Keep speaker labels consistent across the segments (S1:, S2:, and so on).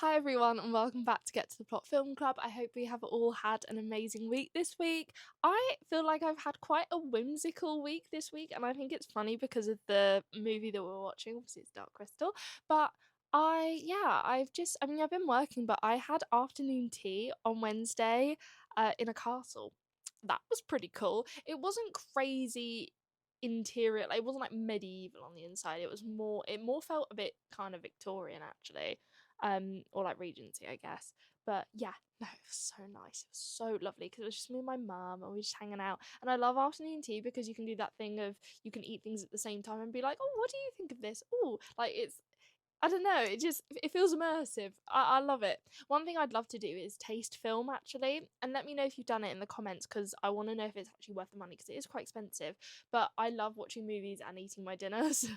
S1: Hi everyone and welcome back to Get to the Plot Film Club. I hope we have all had an amazing week this week. I feel like I've had quite a whimsical week this week, and I think it's funny because of the movie that we're watching. Obviously it's Dark Crystal, but I've been working, but I had afternoon tea on Wednesday in a castle. That was pretty cool. It wasn't crazy interior, like, it wasn't like medieval on the inside. It more felt a bit kind of Victorian actually, or like Regency, I guess. But yeah, no, it was so nice. It was so lovely because it was just me and my mum, and we were just hanging out. And I love afternoon tea because you can do that thing of you can eat things at the same time and be like, oh, what do you think of this? Oh, like I don't know, it feels immersive. I love it. One thing I'd love to do is taste film actually, and let me know if you've done it in the comments because I want to know if it's actually worth the money because it is quite expensive. But I love watching movies and eating my dinner, so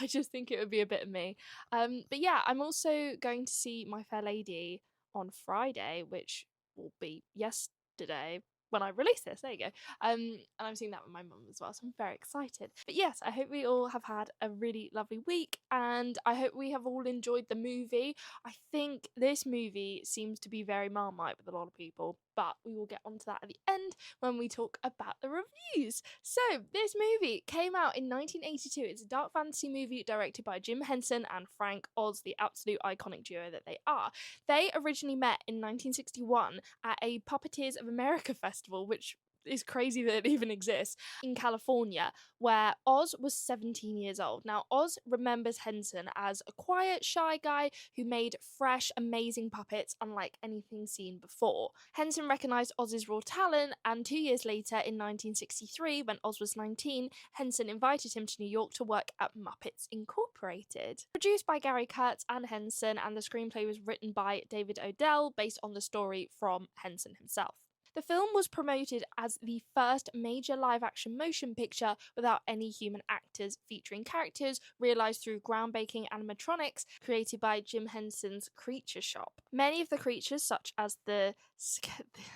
S1: I just think it would be a bit of me. But yeah, I'm also going to see My Fair Lady on Friday, which will be yesterday when I release this. There you go. And I'm seeing that with my mum as well, so I'm very excited. But yes, I hope we all have had a really lovely week, and I hope we have all enjoyed the movie. I think this movie seems to be very Marmite with a lot of people, but we will get onto that at the end when we talk about the reviews. So, this movie came out in 1982. It's a dark fantasy movie directed by Jim Henson and Frank Oz, the absolute iconic duo that they are. They originally met in 1961 at a Puppeteers of America festival, which is crazy that it even exists, in California, where Oz was 17 years old. Now, Oz remembers Henson as a quiet, shy guy who made fresh, amazing puppets unlike anything seen before. Henson recognised Oz's raw talent, and 2 years later, in 1963, when Oz was 19, Henson invited him to New York to work at Muppets Incorporated. Produced by Gary Kurtz and Henson, and the screenplay was written by David Odell, based on the story from Henson himself. The film was promoted as the first major live-action motion picture without any human actors, featuring characters realised through groundbreaking animatronics created by Jim Henson's Creature Shop. Many of the creatures, such as the...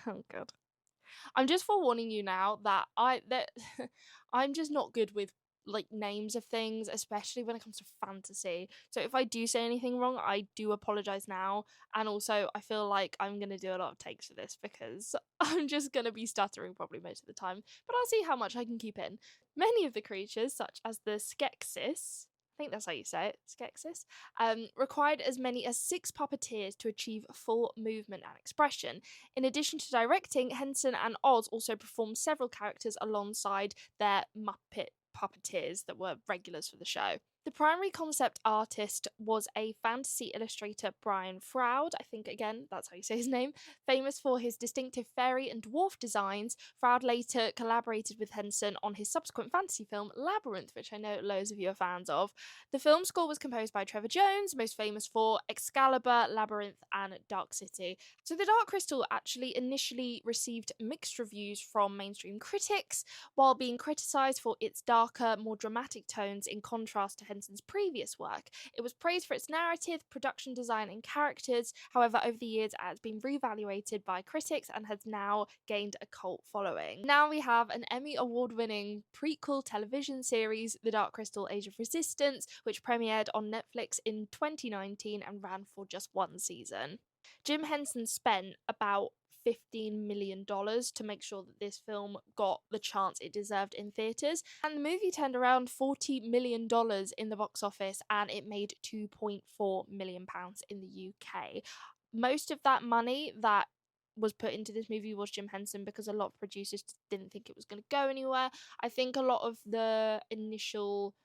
S1: oh god. I'm just forewarning you now that I'm just not good with like names of things, especially when it comes to fantasy. So if I do say anything wrong, I do apologize now. And also, I feel like I'm going to do a lot of takes for this because I'm just going to be stuttering probably most of the time, but I'll see how much I can keep in. Many of the creatures, such as the Skeksis, I think that's how you say it, Skeksis, required as many as 6 puppeteers to achieve full movement and expression. In addition to directing, Henson and Oz also performed several characters alongside their Muppet puppeteers that were regulars for the show. The primary concept artist was a fantasy illustrator, Brian Froud. I think, again, that's how you say his name. Famous for his distinctive fairy and dwarf designs, Froud later collaborated with Henson on his subsequent fantasy film, Labyrinth, which I know loads of you are fans of. The film score was composed by Trevor Jones, most famous for Excalibur, Labyrinth, and Dark City. So The Dark Crystal actually initially received mixed reviews from mainstream critics, while being criticised for its darker, more dramatic tones in contrast to Henson's previous work. It was praised for its narrative, production design, and characters. However, over the years, it has been reevaluated by critics and has now gained a cult following. Now we have an Emmy Award-winning prequel television series, The Dark Crystal: Age of Resistance, which premiered on Netflix in 2019 and ran for just 1 season. Jim Henson spent about $15 million to make sure that this film got the chance it deserved in theatres, and the movie turned around $40 million in the box office, and it made £2.4 million in the UK. Most of that money that was put into this movie was Jim Henson, because a lot of producers didn't think it was going to go anywhere. I think a lot of the initial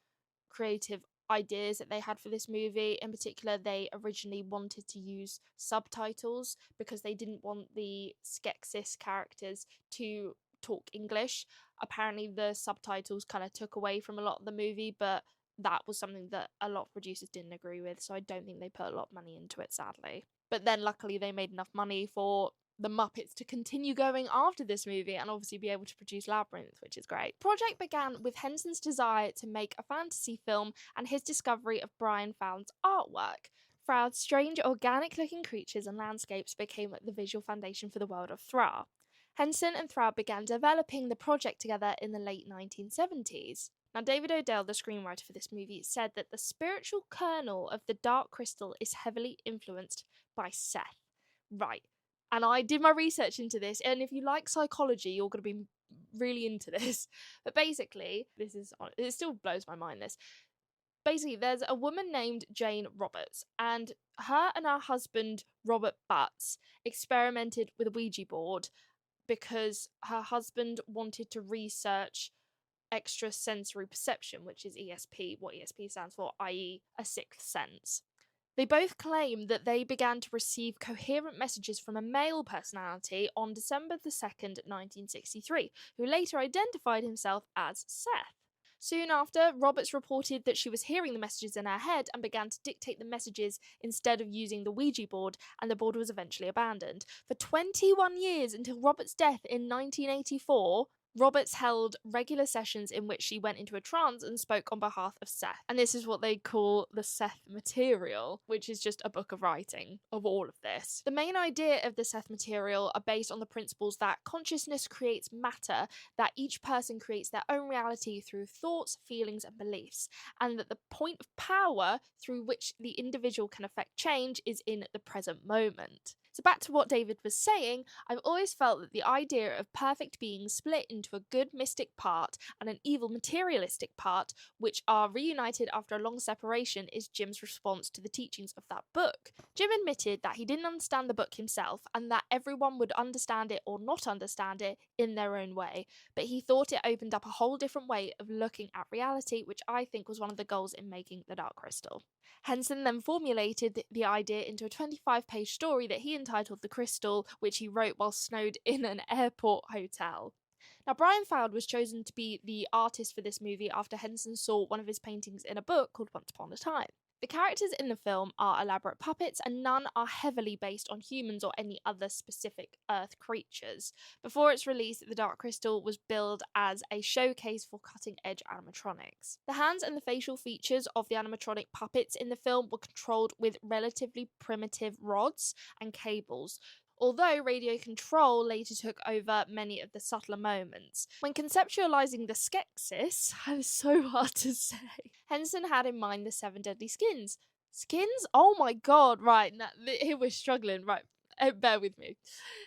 S1: creative ideas that they had for this movie, in particular, they originally wanted to use subtitles because they didn't want the Skeksis characters to talk English. Apparently the subtitles kind of took away from a lot of the movie, but that was something that a lot of producers didn't agree with, so I don't think they put a lot of money into it, sadly. But then luckily they made enough money for the Muppets to continue going after this movie and obviously be able to produce Labyrinth, which is great. The project began with Henson's desire to make a fantasy film and his discovery of Brian Froud's artwork. Froud's strange, organic-looking creatures and landscapes became the visual foundation for the world of Thra. Henson and Froud began developing the project together in the late 1970s. Now, David Odell, the screenwriter for this movie, said that the spiritual kernel of the Dark Crystal is heavily influenced by Seth. Right. And I did my research into this, and if you like psychology, you're going to be really into this. But basically, it still blows my mind, this. Basically, there's a woman named Jane Roberts, and her husband, Robert Butts, experimented with a Ouija board because her husband wanted to research extrasensory perception, which is ESP, what ESP stands for, i.e., a sixth sense. They both claim that they began to receive coherent messages from a male personality on December the 2nd, 1963, who later identified himself as Seth. Soon after, Roberts reported that she was hearing the messages in her head and began to dictate the messages instead of using the Ouija board, and the board was eventually abandoned. For 21 years, until Roberts' death in 1984, Roberts held regular sessions in which she went into a trance and spoke on behalf of Seth. And this is what they call the Seth material, which is just a book of writing of all of this. The main idea of the Seth material are based on the principles that consciousness creates matter, that each person creates their own reality through thoughts, feelings, and beliefs, and that the point of power through which the individual can affect change is in the present moment. So back to what David was saying, I've always felt that the idea of perfect beings split into a good mystic part and an evil materialistic part, which are reunited after a long separation, is Jim's response to the teachings of that book. Jim admitted that he didn't understand the book himself and that everyone would understand it or not understand it in their own way, but he thought it opened up a whole different way of looking at reality, which I think was one of the goals in making The Dark Crystal. Henson then formulated the idea into a 25-page story that he entitled The Crystal, which he wrote while snowed in an airport hotel. Now, Brian Fowd was chosen to be the artist for this movie after Henson saw one of his paintings in a book called Once Upon a Time. The characters in the film are elaborate puppets, and none are heavily based on humans or any other specific Earth creatures. Before its release, The Dark Crystal was billed as a showcase for cutting-edge animatronics. The hands and the facial features of the animatronic puppets in the film were controlled with relatively primitive rods and cables, although radio control later took over many of the subtler moments. When conceptualising the skeksis, that is so hard to say, Henson had in mind the 7 deadly skins. Skins? Oh my god, right, here we're struggling, right. Bear with me.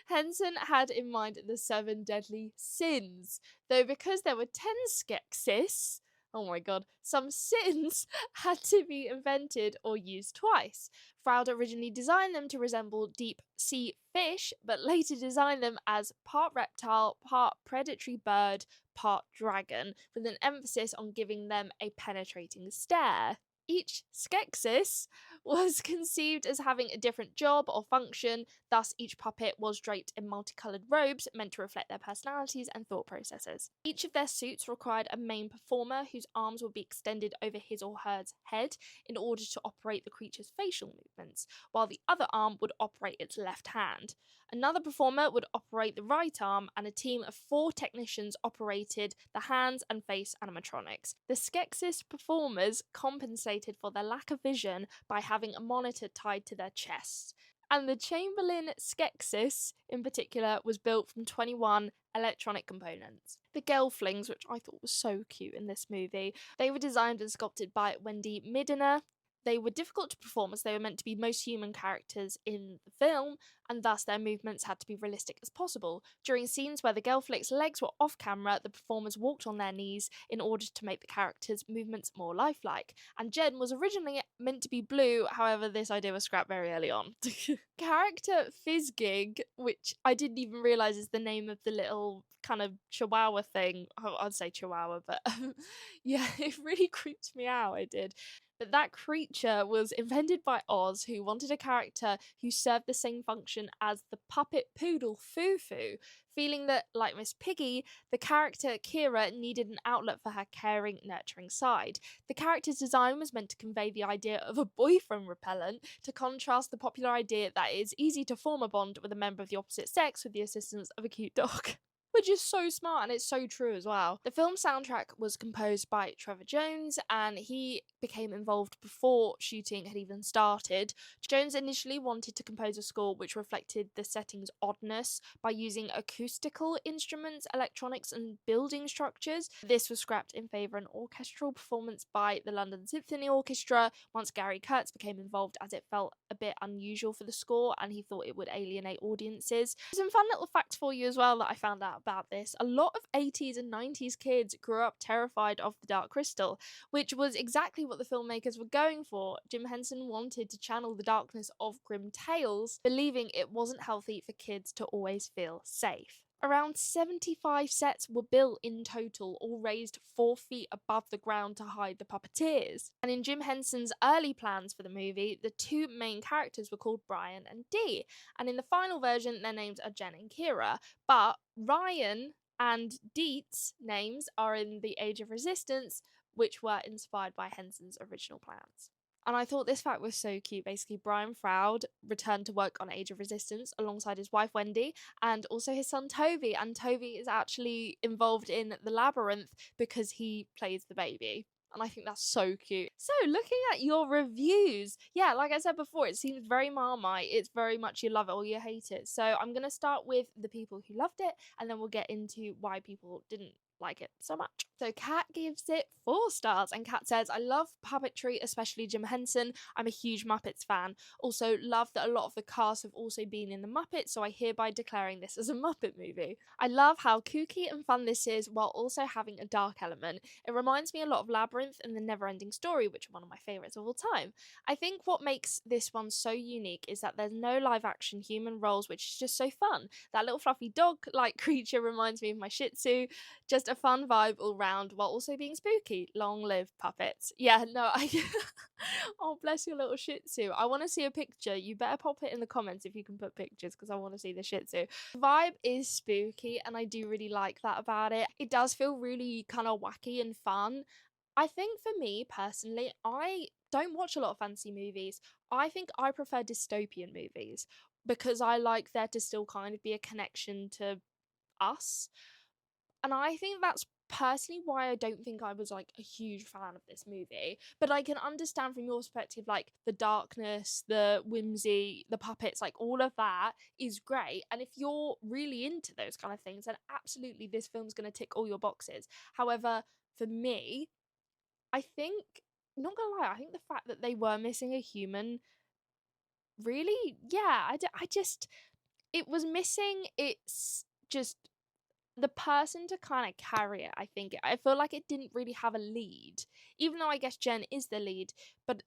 S1: Henson had in mind the 7 deadly sins, though because there were 10 skeksis, oh my god, some sins had to be invented or used twice. Froud originally designed them to resemble deep sea fish, but later designed them as part reptile, part predatory bird, part dragon, with an emphasis on giving them a penetrating stare. Each skeksis was conceived as having a different job or function, thus each puppet was draped in multicoloured robes meant to reflect their personalities and thought processes. Each of their suits required a main performer whose arms would be extended over his or her head in order to operate the creature's facial movements, while the other arm would operate its left hand. Another performer would operate the right arm, and a team of 4 technicians operated the hands and face animatronics. The skeksis performers compensated for their lack of vision by having a monitor tied to their chests. And the Chamberlain skeksis, in particular, was built from 21 electronic components. The Gelflings, which I thought was so cute in this movie, they were designed and sculpted by Wendy Middener. They were difficult to perform as they were meant to be most human characters in the film, and thus their movements had to be realistic as possible. During scenes where the Gelflick's legs were off camera, the performers walked on their knees in order to make the characters' movements more lifelike. And Jen was originally meant to be blue, however this idea was scrapped very early on. Character Fizzgig, which I didn't even realise is the name of the little kind of chihuahua thing. I'd say chihuahua, but yeah, it really creeped me out, it did. But that creature was invented by Oz, who wanted a character who served the same function as the puppet poodle Fufu, feeling that, like Miss Piggy, the character Kira needed an outlet for her caring, nurturing side. The character's design was meant to convey the idea of a boyfriend repellent, to contrast the popular idea that it is easy to form a bond with a member of the opposite sex with the assistance of a cute dog. which is so smart and it's so true as well. The film soundtrack was composed by Trevor Jones, and he became involved before shooting had even started. Jones initially wanted to compose a score which reflected the setting's oddness by using acoustical instruments, electronics, and building structures. This was scrapped in favour of an orchestral performance by the London Symphony Orchestra once Gary Kurtz became involved, as it felt a bit unusual for the score and he thought it would alienate audiences. Some fun little facts for you as well that I found out about this. A lot of 80s and 90s kids grew up terrified of the Dark Crystal, which was exactly what the filmmakers were going for. Jim Henson wanted to channel the darkness of grim tales, believing it wasn't healthy for kids to always feel safe. Around 75 sets were built in total, all raised 4 feet above the ground to hide the puppeteers. And in Jim Henson's early plans for the movie, the 2 main characters were called Brian and Dee. And in the final version, their names are Jen and Kira. But Ryan and Deet's names are in the Age of Resistance, which were inspired by Henson's original plans. And I thought this fact was so cute. Basically, Brian Froud returned to work on Age of Resistance alongside his wife Wendy and also his son Toby. And Toby is actually involved in the Labyrinth because he plays the baby. And I think that's so cute. So, looking at your reviews, yeah, like I said before, it seems very Marmite. It's very much you love it or you hate it. So, I'm going to start with the people who loved it, and then we'll get into why people didn't like it so much. So Kat gives it 4 stars, and Kat says, I love puppetry, especially Jim Henson. I'm a huge Muppets fan. Also love that a lot of the cast have also been in the Muppets, so I hereby declaring this as a Muppet movie. I love how kooky and fun this is while also having a dark element. It reminds me a lot of Labyrinth and The Neverending Story, which are one of my favourites of all time. I think what makes this one so unique is that there's no live action human roles, which is just so fun. That little fluffy dog-like creature reminds me of my Shih Tzu. Just a fun vibe all round while also being spooky. Long live puppets. Yeah, no, oh, bless your little Shih Tzu. I want to see a picture. You better pop it in the comments if you can put pictures, because I want to see the Shih Tzu. The vibe is spooky, and I do really like that about it. It does feel really kind of wacky and fun. I think for me personally, I don't watch a lot of fantasy movies. I think I prefer dystopian movies because I like there to still kind of be a connection to us. And I think that's personally why I don't think I was like a huge fan of this movie. But I can understand from your perspective, like the darkness, the whimsy, the puppets, like all of that is great. And if you're really into those kind of things, then absolutely this film's going to tick all your boxes. However, for me, I think, not gonna lie, I think the fact that they were missing a human really, yeah, I just, it was missing. It's just the person to kind of carry it. I feel like it didn't really have a lead, even though I guess Jen is the lead, but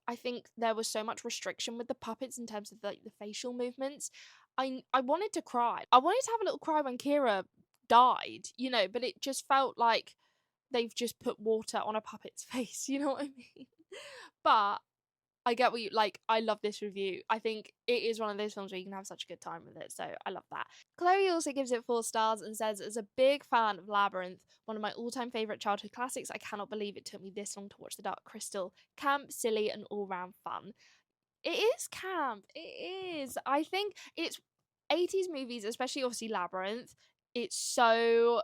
S1: I think there was so much restriction with the puppets in terms of like the facial movements. I wanted to cry. I wanted to have a little cry when Kira died, you know, but it just felt like they've just put water on a puppet's face, you know what I mean? But I get what you like. I love this review. I think it is one of those films where you can have such a good time with it. So I love that. Chloe also gives it 4 stars and says, as a big fan of Labyrinth, one of my all-time favourite childhood classics, I cannot believe it took me this long to watch The Dark Crystal. Camp, silly, and all-round fun. It is camp. It is. I think it's 80s movies, especially obviously Labyrinth. It's so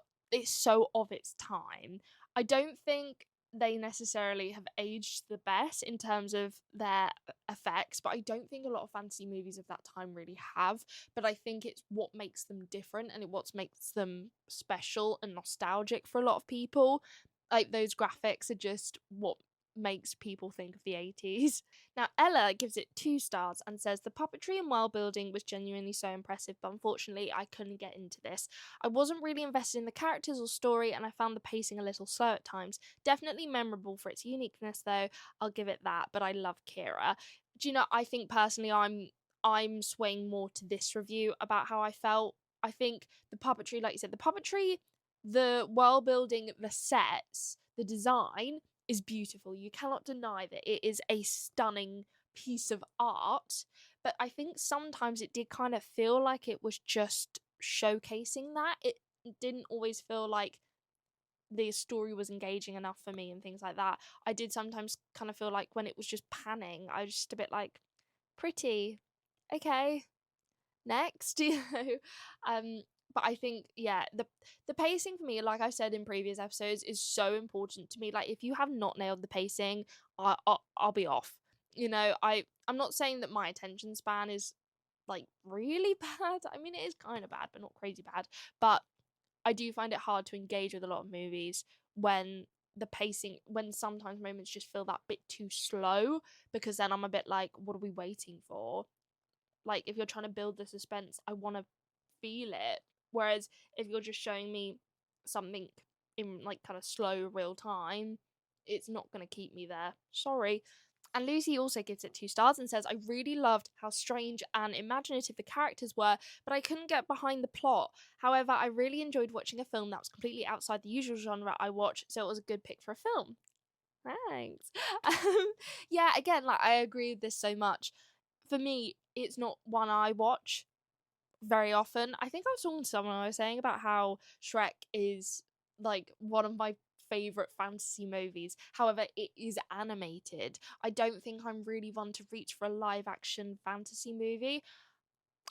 S1: of its time. I don't think they necessarily have aged the best in terms of their effects, but I don't think a lot of fantasy movies of that time really have. But I think it's what makes them different and what makes them special and nostalgic for a lot of people. Like those graphics are just what makes people think of the 80s. Now, Ella gives it 2 stars and says the puppetry and world building was genuinely so impressive, but unfortunately I couldn't get into this. I wasn't really invested in the characters or story, and I found the pacing a little slow at times. Definitely memorable for its uniqueness though, I'll give it that, but I love Kira. Do you know, I think personally I'm swaying more to this review about how I felt. I think the puppetry, like you said, the world building, the sets, the design is beautiful. You cannot deny that it is a stunning piece of art, but I think sometimes it did kind of feel like it was just showcasing that. It didn't always feel like the story was engaging enough for me and things like that. I did sometimes kind of feel like when it was just panning, I was just a bit like, pretty, okay, next, you know. but I think, yeah, the pacing for me, like I said in previous episodes, is so important to me. Like, if you have not nailed the pacing, I'll be off. You know, I'm not saying that my attention span is like really bad. I mean, it is kind of bad, but not crazy bad. But I do find it hard to engage with a lot of movies when the pacing, when sometimes moments just feel that bit too slow, because then I'm a bit like, what are we waiting for? Like, if you're trying to build the suspense, I want to feel it. Whereas if you're just showing me something in like kind of slow real time, it's not going to keep me there. Sorry. And Lucy also gives it 2 stars and says, I really loved how strange and imaginative the characters were, but I couldn't get behind the plot. However, I really enjoyed watching a film that was completely outside the usual genre I watch, so it was a good pick for a film. Thanks. Yeah, again, like, I agree with this so much. For me, it's not one I watch very often. I think I was talking to someone, I was saying about how Shrek is like one of my favorite fantasy movies. However, it is animated. I don't think I'm really one to reach for a live action fantasy movie.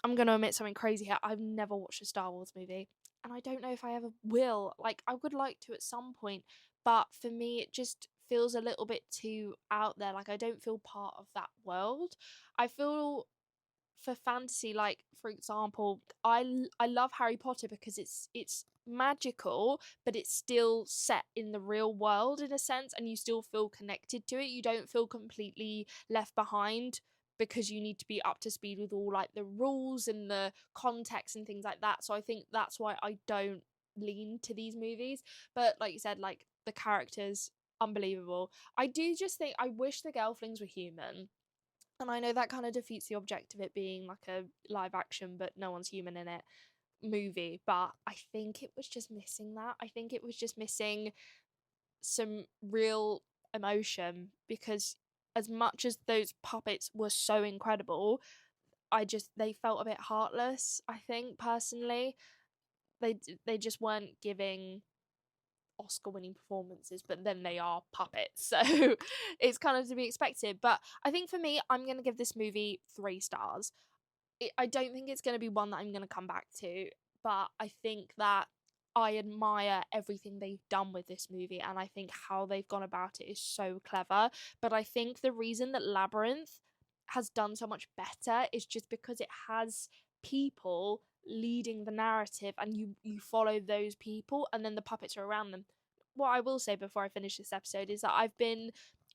S1: I'm going to admit something crazy here. I've never watched a Star Wars movie, and I don't know if I ever will. Like, I would like to at some point, but for me, it just feels a little bit too out there. Like, I don't feel part of that world. I feel for fantasy, like, for example, I love Harry Potter because it's magical, but it's still set in the real world in a sense, and you still feel connected to it. You don't feel completely left behind because you need to be up to speed with all like the rules and the context and things like that. So I think that's why I don't lean to these movies. But like you said, like, the characters, unbelievable. I do just think I wish the Gelflings were human, and I know that kind of defeats the object of it being like a live action, but no one's human in it movie. But I think it was just missing that. I think it was just missing some real emotion, because as much as those puppets were so incredible, they felt a bit heartless. I think personally, they just weren't giving Oscar winning performances, but then they are puppets, so it's kind of to be expected. But I think for me, I'm going to give this movie 3 stars. I don't think it's going to be one that I'm going to come back to, but I think that I admire everything they've done with this movie, and I think how they've gone about it is so clever. But I think the reason that Labyrinth has done so much better is just because it has people leading the narrative, and you follow those people, and then the puppets are around them. What I will say before I finish this episode is that I've been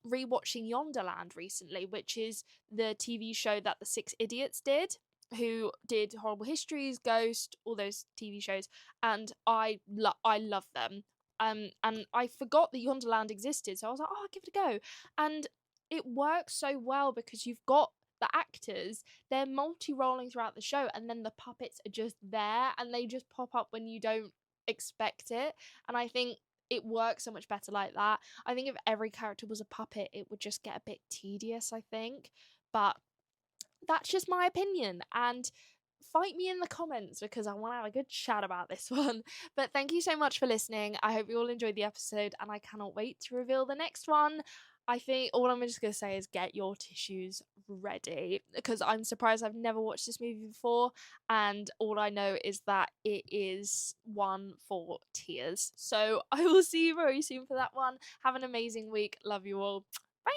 S1: rewatching Yonderland recently, which is the TV show that the Six Idiots did, who did Horrible Histories, Ghost, all those TV shows, and I love them. And I forgot that Yonderland existed, so I was like, oh, I'll give it a go. And it works so well because you've got the actors, they're multi-rolling throughout the show, and then the puppets are just there, and they just pop up when you don't expect it. And I think it works so much better like that. I think if every character was a puppet, it would just get a bit tedious, I think. But that's just my opinion, and fight me in the comments because I want to have a good chat about this one. But thank you so much for listening. I hope you all enjoyed the episode, and I cannot wait to reveal the next one. I think all I'm just going to say is get your tissues ready, because I'm surprised I've never watched this movie before, and all I know is that it is one for tears. So I will see you very soon for that one. Have an amazing week. Love you all. Bye.